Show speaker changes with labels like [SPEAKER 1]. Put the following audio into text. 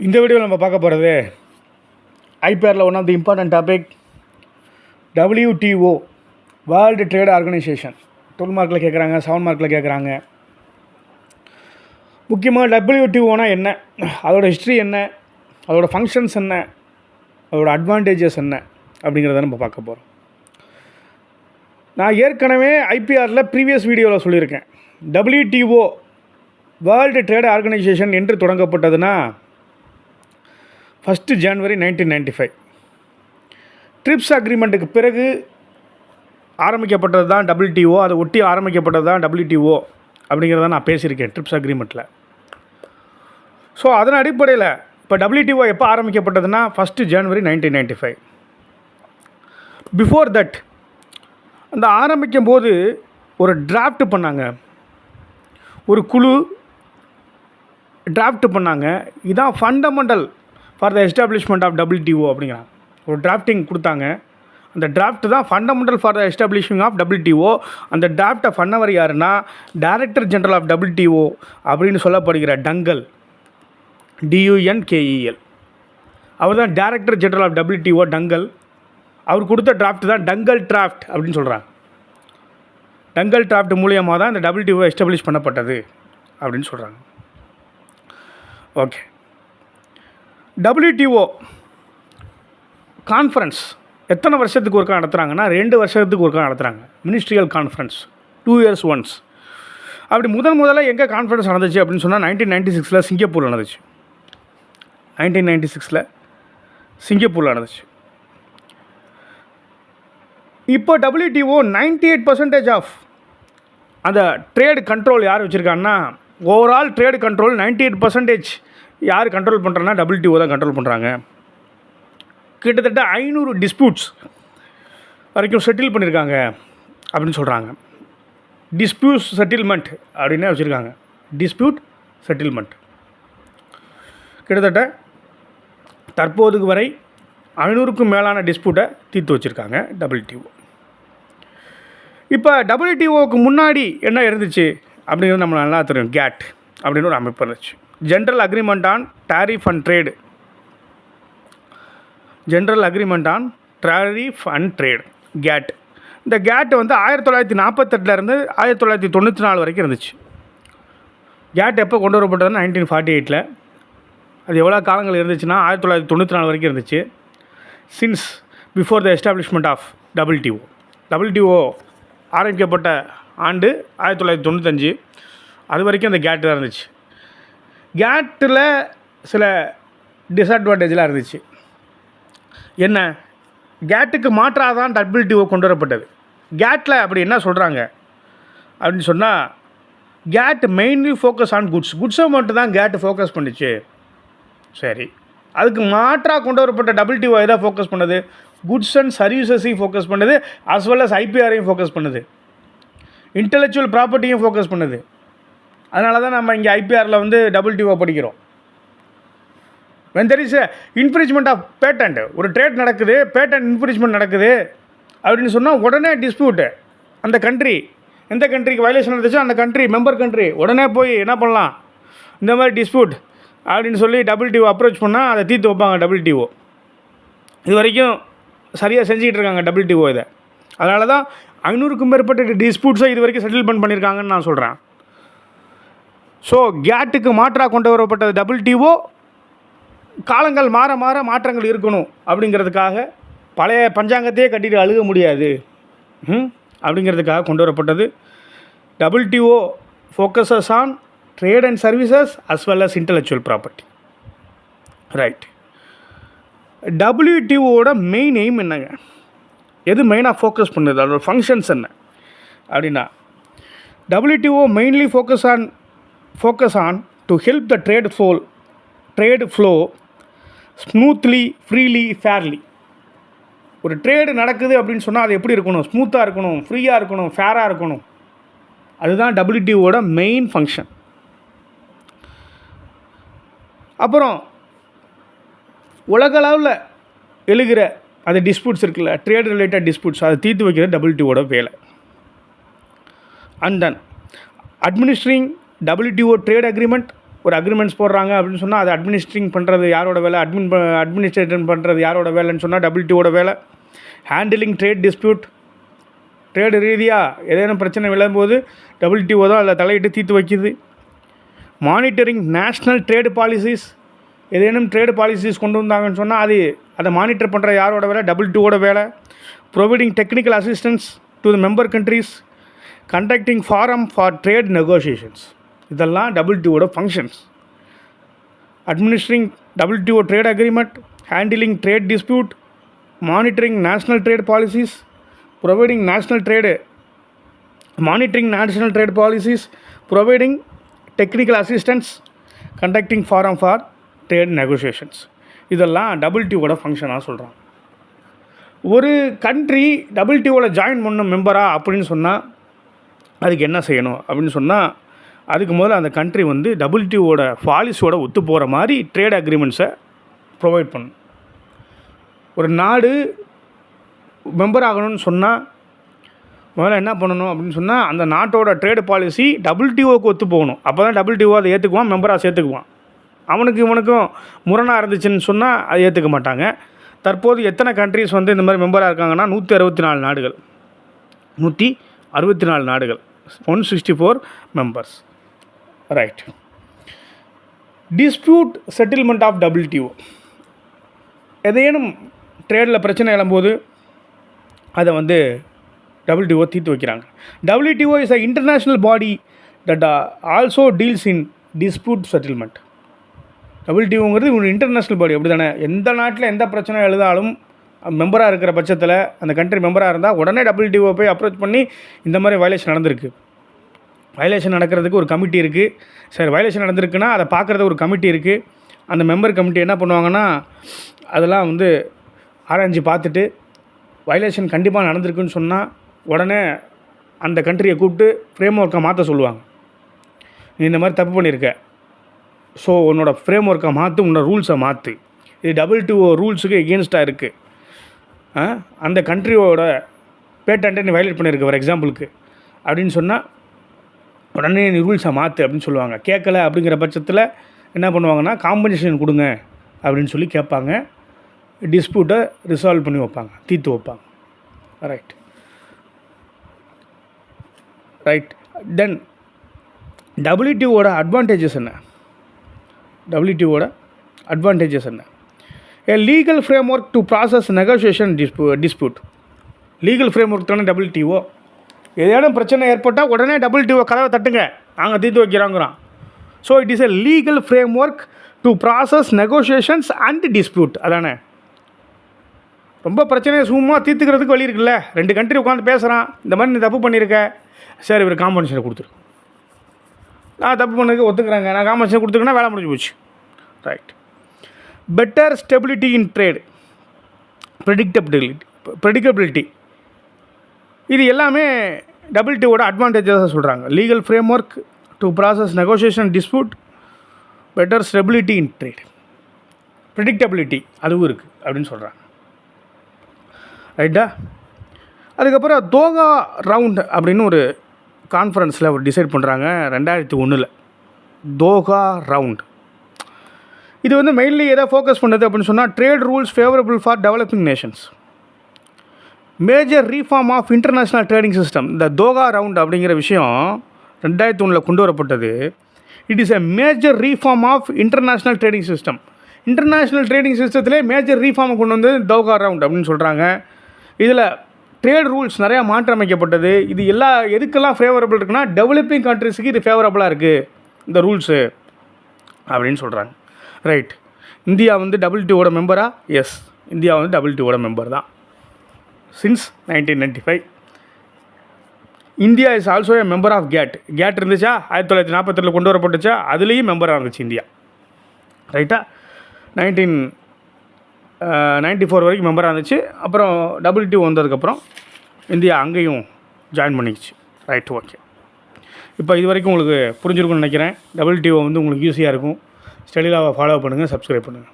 [SPEAKER 1] இந்த வீடியோவில் நம்ம பார்க்க போகிறது ஐபிஆரில் one of the important topic WTO world trade organisation. 12 மார்க்கில் கேட்குறாங்க, 7 மார்க்கில் கேட்குறாங்க. முக்கியமாக WTOனா என்ன, அதோட ஹிஸ்ட்ரி என்ன, அதோட ஃபங்க்ஷன்ஸ் என்ன, அதோட அட்வான்டேஜஸ் என்ன அப்படிங்கிறத நம்ம பார்க்க போகிறோம். நான் ஏற்கனவே ஐபிஆரில் ப்ரீவியஸ் வீடியோவில் சொல்லியிருக்கேன். WTO வேர்ல்டு ட்ரேட் ஆர்கனைசேஷன் என்று தொடங்கப்பட்டதுன்னா 1 ஜனவரி 1995. ட்ரிப்ஸ் அக்ரிமெண்ட்டுக்கு பிறகு ஆரம்பிக்கப்பட்டது தான் WTO. அதை ஒட்டி ஆரம்பிக்கப்பட்டது தான் WTO அப்படிங்கிறத நான் பேசியிருக்கேன் ட்ரிப்ஸ் அக்ரிமெண்ட்டில். ஸோ அதன் அடிப்படையில் இப்போ WTO எப்போ ஆரம்பிக்கப்பட்டதுன்னா 1 ஜனவரி 1995. பிஃபோர் தட் அந்த ஆரம்பிக்கும் போது ஒரு டிராஃப்ட் பண்ணாங்க, ஒரு குழு டிராஃப்ட் பண்ணாங்க. இதுதான் fundamental for the establishment of WTO அப்படிங்கிறாங்க. ஒரு டிராஃப்டிங் கொடுத்தாங்க. அந்த டிராஃப்ட் தான் fundamental for the establishing of WTO. அந்த டிராஃப்டை பண்ணவர் யாருன்னா டைரக்டர் ஜெனரல் ஆஃப் WTO அப்படின்னு சொல்லப்படுகிற டங்கல், DUNKEL. அவர் தான் director general of WTO Dunkel. அவர் கொடுத்த டிராஃப்ட் தான் டங்கல் டிராஃப்ட் அப்படின்னு சொல்கிறாங்க. டங்கல் டிராஃப்ட் மூலியமாக தான் இந்த WTO எஸ்டாப்ளிஷ் பண்ணப்பட்டது அப்படின்னு சொல்கிறாங்க. ஓகே, WTO கான்ஃபரன்ஸ் எத்தனை வருஷத்துக்கு ஒருக்கா நடத்துகிறாங்கன்னா 2 வருஷத்துக்கு ஒருக்கா நடத்துகிறாங்க. Ministerial conference 2 years once. அப்படி முதல்ல எங்கே கான்ஃபரன்ஸ் நடந்துச்சு அப்படின்னு சொன்னால் 1996 சிங்கப்பூரில் நடந்துச்சு. 1996 சிங்கப்பூரில் நடந்துச்சு. இப்போ WTO 98% ஆஃப் அந்த ட்ரேடு கண்ட்ரோல் யார் வச்சுருக்காங்கன்னா, ஓவரால் ட்ரேடு கண்ட்ரோல் 98% யார் கண்ட்ரோல் பண்ணுறாங்கன்னா WTO தான் கண்ட்ரோல் பண்ணுறாங்க. கிட்டத்தட்ட 500 டிஸ்பியூட்ஸ் வரைக்கும் செட்டில் பண்ணியிருக்காங்க அப்படின்னு சொல்கிறாங்க. டிஸ்பியூட் செட்டில்மெண்ட் அப்படின்னு வச்சுருக்காங்க. டிஸ்பியூட் செட்டில்மெண்ட் கிட்டத்தட்ட தற்போதுக்கு வரை 500க்கும் மேலான டிஸ்பியூட்டை தீர்த்து வச்சுருக்காங்க WTO. இப்போ WTOவுக்கு முன்னாடி என்ன இருந்துச்சு அப்படிங்கிறது நம்ம நல்லா தெரியும். GATT அப்படின்னு ஒரு அமைப்பு இருந்துச்சு. General agreement on tariff and trade. General agreement on tariff and trade, GATT. இந்த GATT வந்து 1948 1994 வரைக்கும் இருந்துச்சு. GATT எப்போ கொண்டு வரப்பட்டதுன்னா 1948. அது எவ்வளோ காலங்கள் இருந்துச்சுன்னா 1994 வரைக்கும் இருந்துச்சு. Since before the establishment of WTO. WTO ஆரம்பிக்கப்பட்ட ஆண்டு 1995. அது வரைக்கும் அந்த GATT தான் இருந்துச்சு. GATTில் சில டிஸ்அட்வான்டேஜெலாம் இருந்துச்சு. என்ன, GATTுக்கு மாற்றாக தான் WTO கொண்டு வரப்பட்டது. GATTில் அப்படி என்ன சொல்கிறாங்க அப்படின்னு சொன்னால், GATT மெயின்லி ஃபோக்கஸ் ஆன் குட்ஸை மட்டும் தான் GATT ஃபோக்கஸ் பண்ணிச்சு. சரி, அதுக்கு மாற்றாக கொண்டு வரப்பட்ட WTO எதை ஃபோக்கஸ் பண்ணுது? குட்ஸ் அண்ட் சர்வீசஸையும் ஃபோக்கஸ் பண்ணுது, அஸ் வெல் அஸ் IPRையும் ஃபோக்கஸ் பண்ணுது, இன்டெலெக்சுவல் ப்ராப்பர்ட்டியும் ஃபோக்கஸ் பண்ணுது. அதனால தான் நம்ம இங்கே ஐபிஆரில் வந்து WTO படிக்கிறோம். when there is a infringement of patent, ஒரு ட்ரேட் நடக்குது, பேட்டன்ட் இன்ஃப்ரிஞ்ச்மெண்ட் நடக்குது அப்படின்னு சொன்னால் உடனே டிஸ்பியூட்டு அந்த கண்ட்ரி, எந்த கண்ட்ரிக்கு வயலேஷன் இருந்துச்சோ அந்த கண்ட்ரி, மெம்பர் கண்ட்ரி உடனே போய் என்ன பண்ணலாம், இந்த மாதிரி டிஸ்பியூட் அப்படின்னு சொல்லி WTO அப்ரோச் பண்ணால் அதை தீர்த்து வைப்பாங்க WTO. இது வரைக்கும் சரியாக செஞ்சுக்கிட்டு இருக்காங்க WTO இதை. அதனால தான் 500க்கும் மேற்பட்ட டிஸ்பியூட்ஸை இது வரைக்கும் செட்டில்மெண்ட் பண்ணியிருக்காங்கன்னு நான் சொல்கிறேன். ஸோ GATTுக்கு மாற்றாக கொண்டு வரப்பட்டது WTO. காலங்கள் மாற மாற மாற்றங்கள் இருக்கணும் அப்படிங்கிறதுக்காக பழைய பஞ்சாங்கத்தையே கட்டிட்டு அழுக முடியாது அப்படிங்கிறதுக்காக கொண்டு வரப்பட்டது. WTO focuses on trade and services as well as intellectual property. Right, WTOவோட மெயின் எய்ம் என்னங்க, எது மெயினாக ஃபோக்கஸ் பண்ணுது, அதோட ஃபங்க்ஷன்ஸ் என்ன அப்படின்னா, WTO mainly focus on to help the trade flow smoothly, freely, fairly. ஒரு ட்ரேடு நடக்குது அப்படின்னு சொன்னால் அது எப்படி இருக்கணும்? ஸ்மூத்தாக இருக்கணும், ஃப்ரீயாக இருக்கணும், ஃபேராக இருக்கணும். அதுதான் WTOவோட மெயின் ஃபங்க்ஷன். அப்புறம் உலகளவில் எழுகிற அந்த டிஸ்பியூட்ஸ் இருக்குல்ல, ட்ரேட் ரிலேட்டட் டிஸ்பியூட்ஸ், அதை தீர்த்து வைக்கிற WTOவோட வேலை. And then administering WTO trade agreement ஒரு அக்ரிமெண்ட்ஸ் போடுறாங்க அப்படின்னு சொன்னால் அதை அட்மினிஸ்ட்ரிங் பண்ணுறது யாரோட வேலை, அட்மினிஸ்ட்ரேஷன் பண்ணுறது யாரோட வேலைன்னு சொன்னால் WTOட வேலை. ஹேண்டிலிங் ட்ரேட் டிஸ்பியூட், ட்ரேடு ரீதியாக ஏதேனும் பிரச்சனை விழும்போது WTO தான் அதில் தலையிட்டு தீர்த்து வைக்கிது. மானிட்டரிங் நேஷ்னல் ட்ரேடு பாலிசிஸ், ஏதேனும் ட்ரேடு பாலிசிஸ் கொண்டு வந்தாங்கன்னு சொன்னால் அதை மானிட்டர் பண்ணுற யாரோட வேலை, WTOட வேலை. Providing technical assistance to the member countries, conducting forum for trade negotiations, இதெல்லாம் WTOட functions. Administering WTO trade agreement, handling trade dispute, monitoring national trade policies, providing monitoring national trade policies, providing technical assistance, conducting forum for trade negotiations, இதெல்லாம் WTOட ஃபங்க்ஷனாக சொல்கிறாங்க. ஒரு country WTOவில் join பண்ண மெம்பரா அப்படின்னு சொன்னால் அதுக்கு என்ன செய்யணும் அப்படின்னு சொன்னால், அதுக்கு முதல்ல அந்த கண்ட்ரி வந்து WTOட பாலிசியோட ஒத்து போகிற மாதிரி ட்ரேட் அக்ரிமெண்ட்ஸை ப்ரொவைட் பண்ணணும். ஒரு நாடு மெம்பர் ஆகணும்னு சொன்னால் முதல்ல என்ன பண்ணணும் அப்படின்னு சொன்னால், அந்த நாட்டோட ட்ரேடு பாலிசி WTOவுக்கு ஒத்து போகணும். அப்போ தான் WTO அதை ஏற்றுக்குவான், மெம்பராக சேர்த்துக்குவான். இவனுக்கும் முரணாக இருந்துச்சுன்னு சொன்னால் அதை ஏற்றுக்க மாட்டாங்க. தற்போது எத்தனை கண்ட்ரிஸ் வந்து இந்த மாதிரி மெம்பராக இருக்காங்கன்னா 164 நாடுகள், 164 நாடுகள், 164 members. Right. Dispute settlement of WTO, எதையேனும் ட்ரேடில் பிரச்சனை எழும்போது அதை வந்து WTO தீர்த்து வைக்கிறாங்க. WTO is a international body that also deals in dispute settlement. WTOங்கிறது ஒரு இன்டர்நேஷ்னல் பாடி, அப்படி தானே? எந்த நாட்டில் எந்த பிரச்சனை எழுதாலும் மெம்பராக இருக்கிற பட்சத்தில் அந்த கண்ட்ரி மெம்பராக இருந்தால் உடனே WTO போய் அப்ரோச் பண்ணி இந்த மாதிரி வயலேஷன் நடந்திருக்கு, வயலேஷன் நடக்கிறதுக்கு ஒரு கமிட்டி இருக்குது. சரி, வயலேஷன் நடந்திருக்குன்னா அதை பார்க்குறது ஒரு கமிட்டி இருக்குது. அந்த மெம்பர் கமிட்டி என்ன பண்ணுவாங்கன்னா, அதெல்லாம் வந்து ஆராய்ச்சி பார்த்துட்டு வயலேஷன் கண்டிப்பாக நடந்திருக்குன்னு சொன்னால் உடனே அந்த கண்ட்ரியை கூப்பிட்டு ஃப்ரேம் ஒர்க்கை மாற்ற சொல்லுவாங்க. நீ இந்த மாதிரி தப்பு பண்ணியிருக்க, ஸோ உன்னோட ஃப்ரேம் ஒர்க்கை மாற்று, உன்னோட ரூல்ஸை மாற்று, இது WTO ரூல்ஸுக்கு எகென்ஸ்டாக இருக்குது, அந்த கண்ட்ரியோட பேட்டன்ட்டை நீ வயலேட் பண்ணியிருக்க ஃபார் எக்ஸாம்பிளுக்கு அப்படின்னு சொன்னால் உடனே நீ ரூல்ஸை மாற்று அப்படின்னு சொல்லுவாங்க. கேட்கல அப்படிங்கிற பட்சத்தில் என்ன பண்ணுவாங்கன்னா, காம்பன்சேஷன் கொடுங்க அப்படின்னு சொல்லி கேட்பாங்க. டிஸ்பியூட்டை ரிசால்வ் பண்ணி வைப்பாங்க, தீர்த்து வைப்பாங்க. ரைட். தென் WTOட அட்வான்டேஜஸ் என்ன? WTOட அட்வான்டேஜஸ் என்ன? A legal framework to process negotiation dispute. Legal framework தானே WTO. ஏதேனும் பிரச்சனை ஏற்பட்டால் உடனே WTO கதவை தட்டுங்க, நாங்கள் தீர்த்து வைக்கிறாங்கிறான். So it is a legal framework to process negotiations and dispute. அதானே? ரொம்ப பிரச்சனையை சும்மா தீர்த்துக்கிறதுக்கு வழி இருக்குல்ல. 2 கண்ட்ரி உட்காந்து பேசுகிறான், இந்த மாதிரி நீ தப்பு பண்ணியிருக்க, சரி இவர் காம்பன்சேஷன் கொடுத்துரு, நான் தப்பு பண்ணதுக்கு ஒத்துக்கிறேங்க, நான் காம்பன்சேஷன் கொடுத்துருக்கேன்னா வேலை முடிஞ்சு போச்சு. ரைட். பெட்டர் ஸ்டெபிலிட்டி இன் ட்ரேட், ப்ரெடிக்டபிலிட்டி, இது எல்லாமே WTOட அட்வான்டேஜஸாக சொல்கிறாங்க. Legal framework to process negotiation dispute, better stability in trade, predictability அதுவும் இருக்குது அப்படின்னு சொல்கிறாங்க. ரைட்டா? அதுக்கப்புறம் தோகா ரவுண்ட் அப்படின்னு ஒரு கான்ஃபரன்ஸில் ஒரு டிசைட் பண்ணுறாங்க 2001. தோகா ரவுண்ட் இது வந்து மெயின்லி எதை ஃபோக்கஸ் பண்ணுது அப்படின்னு சொன்னால், trade rules favourable for developing nations, major reform of international trading system. இந்த தோகா ரவுண்ட் அப்படிங்கிற விஷயம் 2001 கொண்டு வரப்பட்டது. It is a major reform of international trading system. International trading சிஸ்டத்திலே மேஜர் ரீஃபார்மை கொண்டு வந்து தோகா ரவுண்ட் அப்படின்னு சொல்கிறாங்க. இதில் ட்ரேட் ரூல்ஸ் நிறையா மாற்றமைக்கப்பட்டது. இது எதுக்கெல்லாம் ஃபேவரபிள் இருக்குன்னா, டெவலப்பிங் கண்ட்ரிஸுக்கு இது ஃபேவரபுளாக இருக்குது இந்த ரூல்ஸு அப்படின்னு சொல்கிறாங்க. ரைட். இந்தியா வந்து WTOட மெம்பரா? எஸ், இந்தியா வந்து WTOட மெம்பர் தான் since 1995. India is also a member of GATT. GATT இருந்துச்சா 1942 கொண்டு வரப்பட்டுச்சா, அதுலேயும் மெம்பராக இருந்துச்சு இந்தியா. ரைட்டா? 1994 வரைக்கும் மெம்பராக இருந்துச்சு. அப்புறம் WTO வந்ததுக்கப்புறம் இந்தியா அங்கேயும் ஜாயின் பண்ணிக்கிச்சு. Right, okay. இப்போ இது வரைக்கும் உங்களுக்கு புரிஞ்சிருக்கும்னு நினைக்கிறேன். WTO வந்து உங்களுக்கு ஈஸியாக இருக்கும். ஸ்டடிலாவை ஃபாலோ பண்ணுங்கள், சப்ஸ்கிரைப் பண்ணுங்கள்.